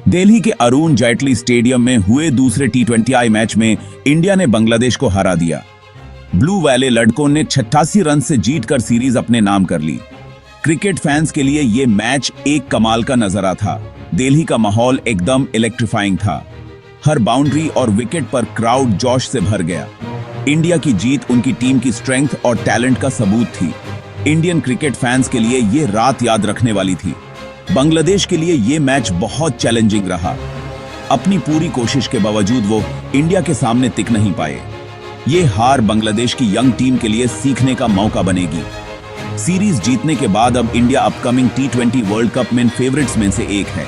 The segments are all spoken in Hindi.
दिल्ली के अरुण जेटली स्टेडियम में हुए दूसरे टी20आई मैच में इंडिया ने बांग्लादेश को हरा दिया। ब्लू वाले लड़कों ने 86 रन से जीतकर सीरीज अपने नाम कर ली। क्रिकेट फैंस के लिए यह मैच एक कमाल का नजारा था। दिल्ली का माहौल एकदम इलेक्ट्रीफाइंग था। हर बाउंड्री और विकेट पर क्राउड जोश से भर गया। इंडिया की जीत उनकी टीम की स्ट्रेंथ और टैलेंट का सबूत थी। इंडियन क्रिकेट फैंस के लिए यह रात याद रखने वाली थी। बांग्लादेश के लिए यह मैच बहुत चैलेंजिंग रहा। अपनी पूरी कोशिश के बावजूद वो इंडिया के सामने टिक नहीं पाए। ये हार बांग्लादेश की यंग टीम के लिए सीखने का मौका बनेगी। सीरीज जीतने के बाद अब इंडिया अपकमिंग टी20 वर्ल्ड कप में फेवरेट्स में से एक है।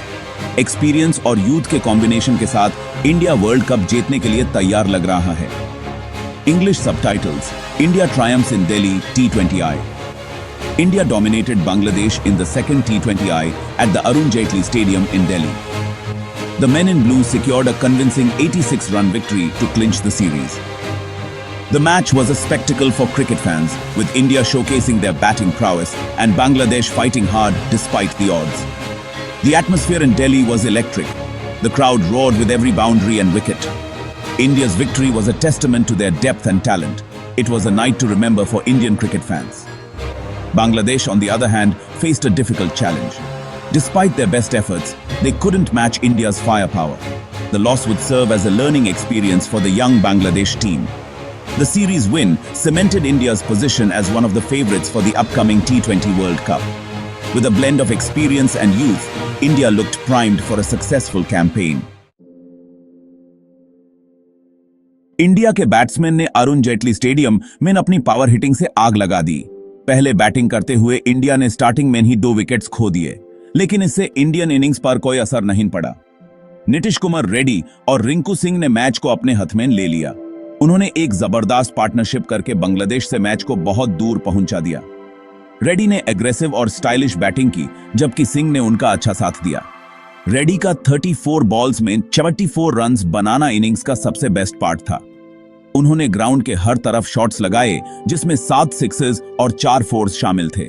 एक्सपीरियंस और यूथ के कॉम्बिनेशन के साथ इंडिया वर्ल्ड कप जीतने के लिए तैयार लग रहा है। English subtitles. India triumphs in Delhi T20I. India dominated Bangladesh in the second T20I at the Arun Jaitley Stadium in Delhi. The men in blue secured a convincing 86-run victory to clinch the series. The match was a spectacle for cricket fans, with India showcasing their batting prowess and Bangladesh fighting hard despite the odds. The atmosphere in Delhi was electric. The crowd roared with every boundary and wicket. India's victory was a testament to their depth and talent. It was a night to remember for Indian cricket fans. Bangladesh, on the other hand, faced a difficult challenge. Despite their best efforts, they couldn't match India's firepower. The loss would serve as a learning experience for the young Bangladesh team. The series win cemented India's position as one of the favorites for the upcoming T20 World Cup. With a blend of experience and youth, India looked primed for a successful campaign. India के बैट्समैन ने अरुण जेटली स्टेडियम में अपनी पावर हिटिंग से आग लगा दी। पहले बैटिंग करते हुए इंडिया ने स्टार्टिंग में ही 2 विकेट्स खो दिए, लेकिन इससे इंडियन इनिंग्स पर कोई असर नहीं पड़ा। नीतीश कुमार रेड्डी और रिंकू सिंह ने मैच को अपने हाथ में ले लिया। उन्होंने एक जबरदस्त पार्टनरशिप करके बांग्लादेश से मैच को बहुत दूर पहुंचा दिया। रेड्डी ने एग्रेसिव और स्टाइलिश बैटिंग की, जबकि सिंह ने उनका अच्छा साथ दिया। रेड्डी का 34 बॉल्स में 74 रन्स बनाना इनिंग्स का सबसे बेस्ट पार्ट था। उन्होंने ग्राउंड के हर तरफ शॉट्स लगाए, जिसमें 7 सिक्सेस और 4 फोर्स शामिल थे।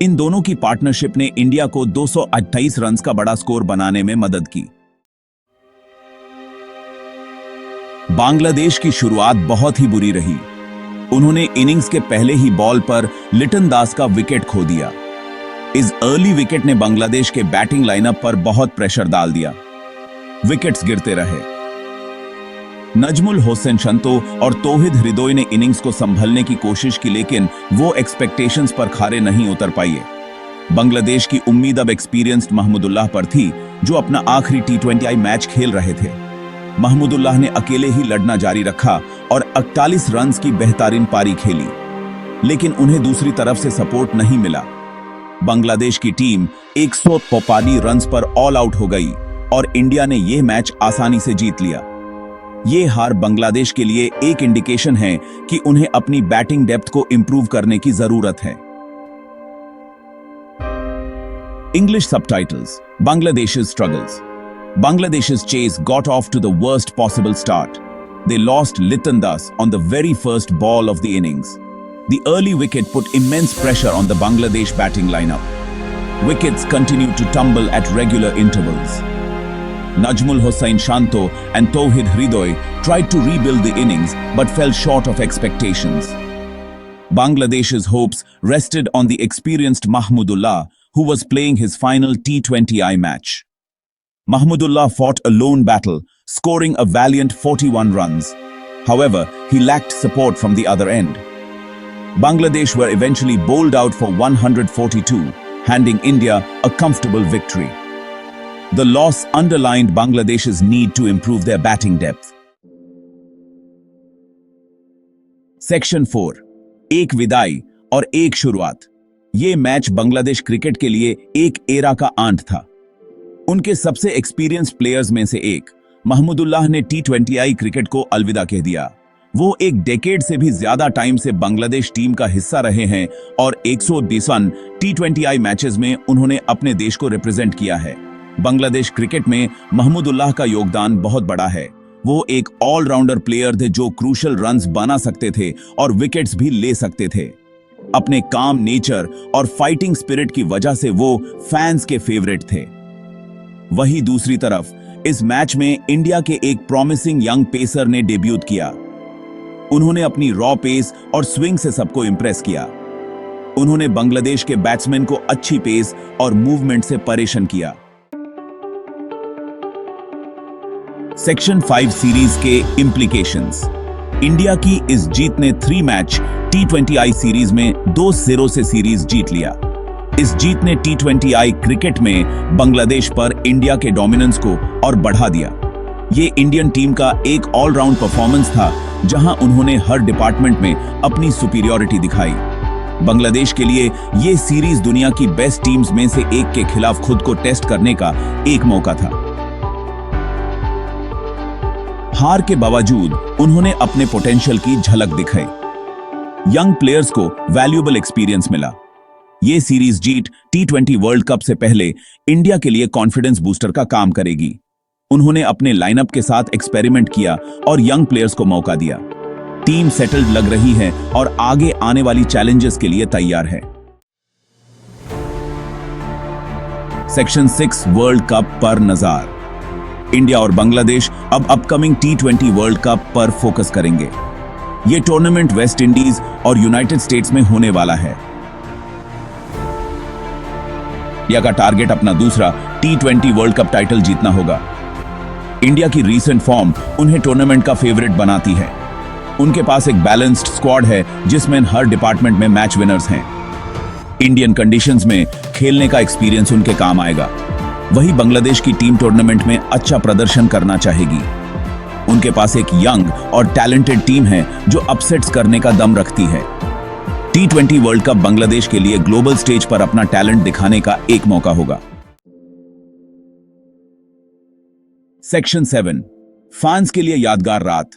इन दोनों की पार्टनरशिप ने इंडिया को 228 रन्स का बड़ा स्कोर बनाने में मदद की। बांग्लादेश की शुरुआत बहुत ही बुरी रही। उन्होंने इनिंग्स के पहले ही बॉल पर लिटन दास का विकेट खो दिया। इस अर्ली विकेट ने बांग्लादेश के बैटिंग लाइनअप पर बहुत प्रेशर डाल दिया। विकेट्स गिरते रहे। नजमुल होसेन शंतो और तौहीद हृदय ने इनिंग्स को संभलने की कोशिश की, लेकिन वो एक्सपेक्टेशंस पर खरे नहीं उतर पाए। बांग्लादेश की उम्मीद अब एक्सपीरियंस्ड महमूदुल्लाह पर थी, जो अपना आखिरी T20I मैच खेल रहे थे। महमूदुल्लाह ने अकेले ही लड़ना जारी रखा और 48 रन्स की बेहतरीन पारी खेली, लेकिन उन्हें दूसरी तरफ से सपोर्ट नहीं मिला। बांग्लादेश की टीम 145 रन्स पर ऑल आउट हो गई और इंडिया ने यह मैच आसानी से जीत लिया। ये हार बांग्लादेश के लिए एक इंडिकेशन है कि उन्हें अपनी बैटिंग डेप्थ को इंप्रूव करने की जरूरत है। English subtitles. Bangladesh's struggles. Bangladesh's chase got off to the worst possible start. They lost Liton Das on the very first ball of the innings. The early wicket put immense pressure on the Bangladesh batting lineup. Wickets continued to tumble at regular intervals. Najmul Hossain Shanto and Tauhid Hridoy tried to rebuild the innings but fell short of expectations. Bangladesh's hopes rested on the experienced Mahmudullah, who was playing his final T20I match. Mahmudullah fought a lone battle, scoring a valiant 41 runs. However, he lacked support from the other end. Bangladesh were eventually bowled out for 142, handing India a comfortable victory. The loss underlined Bangladesh's need to improve their batting depth. Section 4. एक विदाई और एक शुरुआत। ये मैच बांग्लादेश क्रिकेट के लिए एक एरा का अंत था। उनके सबसे एक्सपीरियंस्ड प्लेयर्स में से एक महमूदुल्लाह ने T20I क्रिकेट को अलविदा कह दिया। वो एक डेकेड से भी ज्यादा टाइम से बांग्लादेश टीम का हिस्सा रहे हैं और 120 T20I मैचेस में उन्होंने अपने देश को रिप्रेजेंट किया है। बांग्लादेश क्रिकेट में महमूदुल्लाह का योगदान बहुत बड़ा है। वो एक ऑलराउंडर प्लेयर थे जो क्रूशल रन्स बना सकते थे और विकेट्स भी ले सकते थे। अपने काम नेचर और फाइटिंग स्पिरिट की वजह से वो फैंस के फेवरेट थे। वहीं दूसरी तरफ इस मैच में इंडिया के एक प्रॉमिसिंग यंग पेसर ने डेब्यूट किया। उन्होंने अपनी रॉ पेस और स्विंग से सबको इंप्रेस किया। उन्होंने बांग्लादेश के बैट्समैन को अच्छी पेस और मूवमेंट से परेशान किया। सेक्शन 5 सीरीज के इंप्लीकेशंस। इंडिया की इस जीत ने 3 मैच T20I सीरीज में 2-0 से सीरीज जीत लिया। इस जीत ने T20I क्रिकेट में बांग्लादेश पर इंडिया के डोमिनेंस को और बढ़ा दिया। ये इंडियन टीम का एक ऑलराउंड परफॉर्मेंस था, जहां उन्होंने हर डिपार्टमेंट में अपनी सुपीरियरिटी दिखाई। बांग्लादेश के लिए ये सीरीज दुनिया की बेस्ट टीम्स में से एक के खिलाफ खुद को टेस्ट करने का एक मौका था। हार के बावजूद उन्होंने अपने पोटेंशियल की झलक दिखाई। यंग प्लेयर्स को वैल्यूएबल एक्सपीरियंस मिला। ये सीरीज जीत T20 वर्ल्ड कप से पहले इंडिया के लिए कॉन्फिडेंस बूस्टर का काम करेगी। उन्होंने अपने लाइनअप के साथ एक्सपेरिमेंट किया और यंग प्लेयर्स को मौका दिया। टीम सेटल्ड लग रही है और आगे आने वाली चैलेंजेस के लिए तैयार है। सेक्शन 6 वर्ल्ड कप पर नजर। इंडिया और बांग्लादेश अब अपकमिंग T20 वर्ल्ड कप पर फोकस करेंगे। यह टूर्नामेंट वेस्ट इंडीज और यूनाइटेड स्टेट्स में होने वाला है। इंडिया का टारगेट अपना दूसरा T20 वर्ल्ड कप टाइटल जीतना होगा। इंडिया की रीसेंट फॉर्म उन्हें टूर्नामेंट का फेवरेट बनाती है। उनके पास एक बैलेंस्ड स्क्वाड है जिसमें हर डिपार्टमेंट में मैच विनर्स हैं। इंडियन कंडीशंस में खेलने का एक्सपीरियंस उनके काम आएगा। वही बांग्लादेश की टीम टूर्नामेंट में अच्छा प्रदर्शन करना चाहेगी। उनके पास एक यंग और टैलेंटेड टीम है जो अपसेट्स करने का दम रखती है। T20 वर्ल्ड कप बांग्लादेश के लिए ग्लोबल स्टेज पर अपना टैलेंट दिखाने का एक मौका होगा। सेक्शन 7 फैंस के लिए यादगार रात।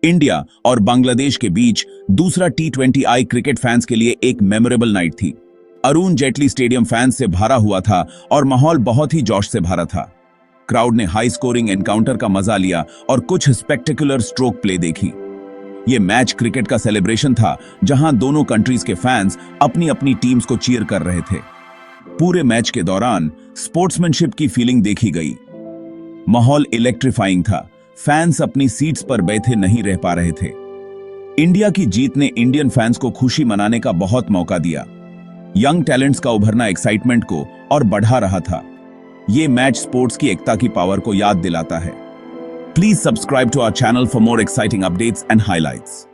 इंडिया और बांग्लादेश के बीच दूसरा T20I क्रिकेट फैंस के लिए एक मेमोरेबल नाइट थी। अरुण जेटली स्टेडियम फैंस से भरा हुआ था और माहौल बहुत ही जोश से भरा था। क्राउड ने हाई स्कोरिंग एनकाउंटर का मजा लिया और कुछ स्पेक्टेकुलर स्ट्रोक प्ले देखी। यह मैच क्रिकेट का सेलिब्रेशन था, जहां दोनों कंट्रीज के फैंस अपनी अपनी टीम्स को चीयर कर रहे थे। पूरे मैच के दौरान स्पोर्ट्समैनशिप की फीलिंग देखी गई। माहौल इलेक्ट्रीफाइंग था। फैंस अपनी सीट्स पर बैठे नहीं रह पा रहे थे। इंडिया की जीत ने इंडियन फैंस को खुशी मनाने का बहुत मौका दिया। यंग टैलेंट्स का उभरना एक्साइटमेंट को और बढ़ा रहा था। यह मैच स्पोर्ट्स की एकता की पावर को याद दिलाता है। Please subscribe to our channel for more exciting updates and highlights.